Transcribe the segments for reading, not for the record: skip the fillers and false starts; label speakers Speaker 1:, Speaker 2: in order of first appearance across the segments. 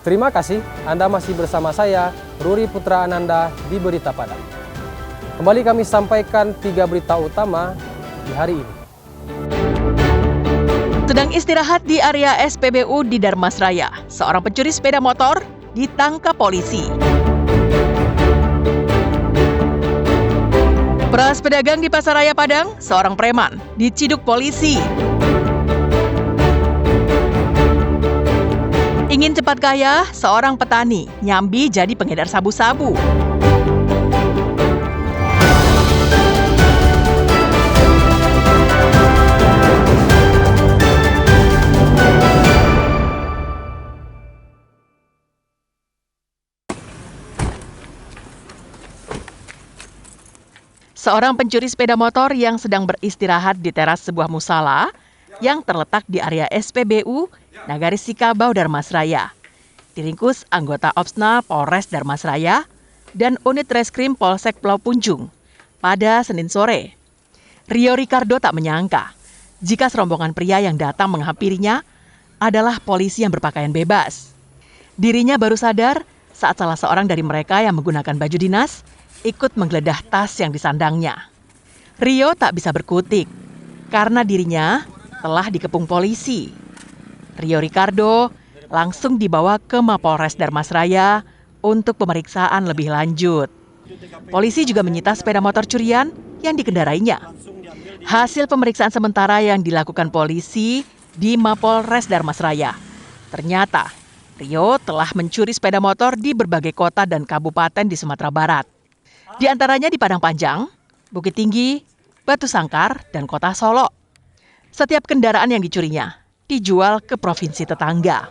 Speaker 1: Terima kasih Anda masih bersama saya, Ruri Putra Ananda di Berita Padang. Kembali kami sampaikan 3 berita utama di hari ini.
Speaker 2: Sedang istirahat di area SPBU di Darmasraya, seorang pencuri sepeda motor ditangkap polisi. Peras pedagang di Pasaraya Padang, seorang preman diciduk polisi. Ingin cepat kaya, seorang petani nyambi jadi pengedar sabu-sabu. Seorang pencuri sepeda motor yang sedang beristirahat di teras sebuah musala yang terletak di area SPBU Nagari Sikabau Darmasraya diringkus anggota Opsnal Polres Darmasraya dan unit reskrim Polsek Pulau Punjung pada Senin sore. Rio Ricardo tak menyangka jika serombongan pria yang datang menghampirinya adalah polisi yang berpakaian bebas. Dirinya baru sadar saat salah seorang dari mereka yang menggunakan baju dinas ikut menggeledah tas yang disandangnya. Rio tak bisa berkutik karena dirinya telah dikepung polisi. Rio Ricardo langsung dibawa ke Mapolres Darmasraya untuk pemeriksaan lebih lanjut. Polisi juga menyita sepeda motor curian yang dikendarainya. Hasil pemeriksaan sementara yang dilakukan polisi di Mapolres Darmasraya, ternyata Rio telah mencuri sepeda motor di berbagai kota dan kabupaten di Sumatera Barat. Di antaranya di Padang Panjang, Bukit Tinggi, Batu Sangkar, dan Kota Solo. Setiap kendaraan yang dicurinya dijual ke provinsi tetangga.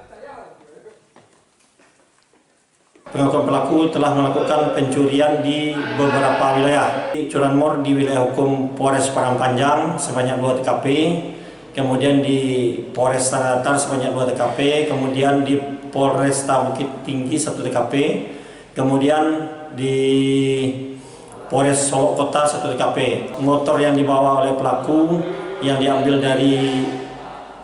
Speaker 3: Pengakuan pelaku telah melakukan pencurian di beberapa wilayah. Di Curanmor di wilayah hukum Polres Padang Panjang sebanyak 2 TKP, kemudian di Polres Tanah Datar sebanyak 2 TKP, kemudian di Polresta Bukit Tinggi 1 TKP, kemudian di Polres Solo Kota 1 TKP. Motor yang dibawa oleh pelaku yang diambil dari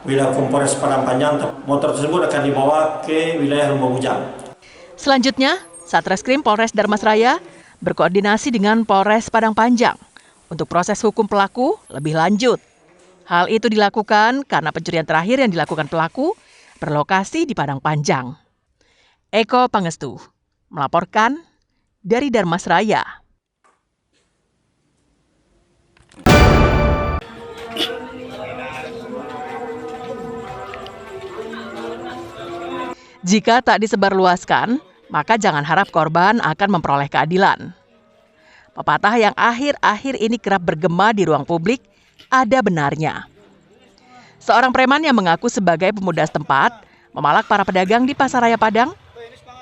Speaker 3: wilayah hukum Polres Padang Panjang, motor tersebut akan dibawa ke wilayah Rumah Bujang.
Speaker 2: Selanjutnya, Satreskrim Polres Darmasraya berkoordinasi dengan Polres Padang Panjang untuk proses hukum pelaku lebih lanjut. Hal itu dilakukan karena pencurian terakhir yang dilakukan pelaku berlokasi di Padang Panjang. Eko Pangestu melaporkan dari Darmasraya. Jika tak disebarluaskan, maka jangan harap korban akan memperoleh keadilan. Pepatah yang akhir-akhir ini kerap bergema di ruang publik ada benarnya. Seorang preman yang mengaku sebagai pemuda setempat memalak para pedagang di Pasaraya Padang.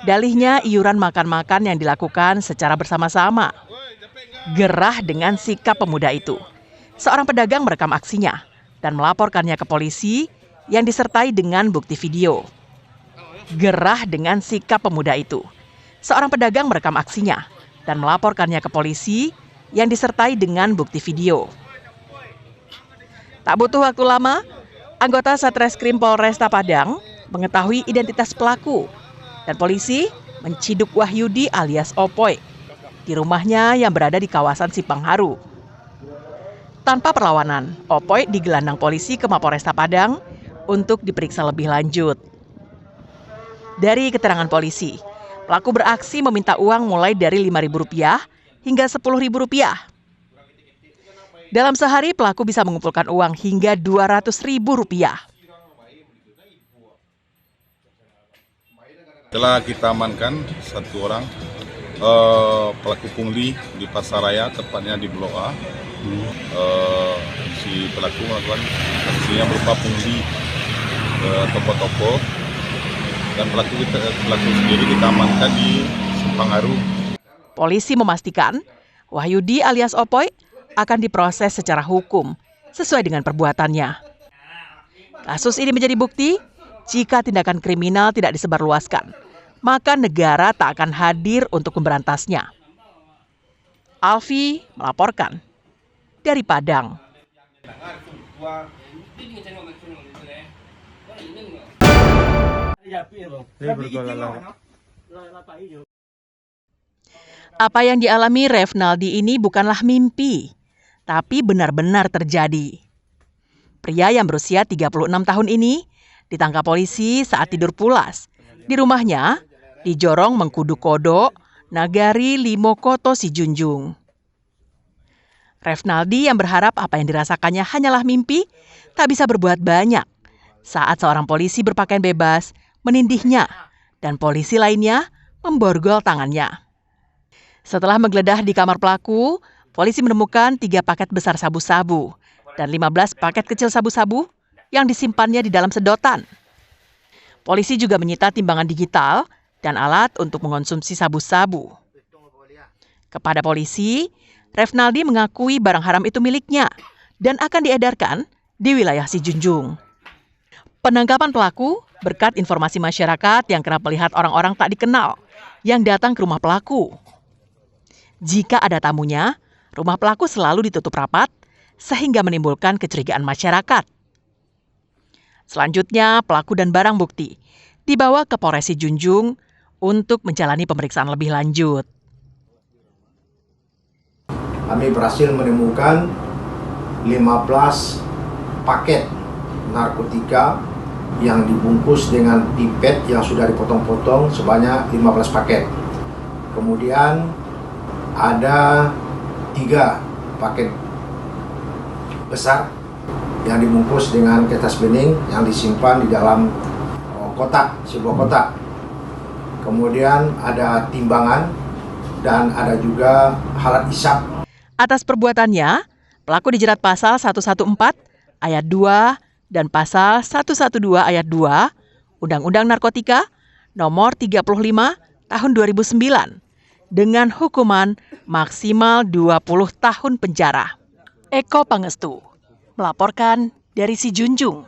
Speaker 2: Dalihnya iuran makan-makan yang dilakukan secara bersama-sama. Gerah dengan sikap pemuda itu, seorang pedagang merekam aksinya dan melaporkannya ke polisi yang disertai dengan bukti video. Gerah dengan sikap pemuda itu, seorang pedagang merekam aksinya dan melaporkannya ke polisi yang disertai dengan bukti video. Tak butuh waktu lama, anggota Satreskrim Polresta Padang mengetahui identitas pelaku dan polisi menciduk Wahyudi alias Opoy di rumahnya yang berada di kawasan Sipangharu. Tanpa perlawanan, Opoy digelandang polisi ke Mapolresta Padang untuk diperiksa lebih lanjut. Dari keterangan polisi, pelaku beraksi meminta uang mulai dari Rp5.000 hingga Rp10.000. Dalam sehari, pelaku bisa mengumpulkan uang hingga Rp200.000.
Speaker 4: Telah kita amankan satu orang pelaku pungli di Pasaraya, tepatnya di Blok A. Si pelaku melakukan aksinya berupa pungli toko-toko. Dan pelaku sendiri kita amankan di Sipangharu.
Speaker 2: Polisi memastikan Wahyudi alias Opoy akan diproses secara hukum sesuai dengan perbuatannya. Kasus ini menjadi bukti jika tindakan kriminal tidak disebarluaskan, maka negara tak akan hadir untuk memberantasnya. Alfi melaporkan dari Padang. Apa yang dialami Revnaldi ini bukanlah mimpi, tapi benar-benar terjadi. Pria yang berusia 36 tahun ini ditangkap polisi saat tidur pulas di rumahnya di Jorong Mengkudu Kodo, Nagari Limokoto Sijunjung. Revnaldi yang berharap apa yang dirasakannya hanyalah mimpi, tak bisa berbuat banyak saat seorang polisi berpakaian bebas menindihnya dan polisi lainnya memborgol tangannya. Setelah menggeledah di kamar pelaku, polisi menemukan 3 paket besar sabu-sabu dan 15 paket kecil sabu-sabu yang disimpannya di dalam sedotan. Polisi juga menyita timbangan digital dan alat untuk mengonsumsi sabu-sabu. Kepada polisi, Revnaldi mengakui barang haram itu miliknya dan akan diedarkan di wilayah Sijunjung. Penangkapan pelaku berkat informasi masyarakat yang kerap melihat orang-orang tak dikenal yang datang ke rumah pelaku. Jika ada tamunya, rumah pelaku selalu ditutup rapat sehingga menimbulkan kecurigaan masyarakat. Selanjutnya, pelaku dan barang bukti dibawa ke Polres Sijunjung untuk menjalani pemeriksaan lebih lanjut.
Speaker 5: Kami berhasil menemukan 15 paket narkotika yang dibungkus dengan pipet yang sudah dipotong-potong sebanyak 15 paket. Kemudian ada 3 paket besar yang dibungkus dengan kertas bening yang disimpan di dalam kotak, sebuah kotak. Kemudian ada timbangan dan ada juga alat isap.
Speaker 2: Atas perbuatannya, pelaku dijerat pasal 114 ayat 2 dan pasal 112 ayat 2 Undang-Undang Narkotika nomor 35 tahun 2009 dengan hukuman maksimal 20 tahun penjara. Eko Pangestu melaporkan dari Sijunjung.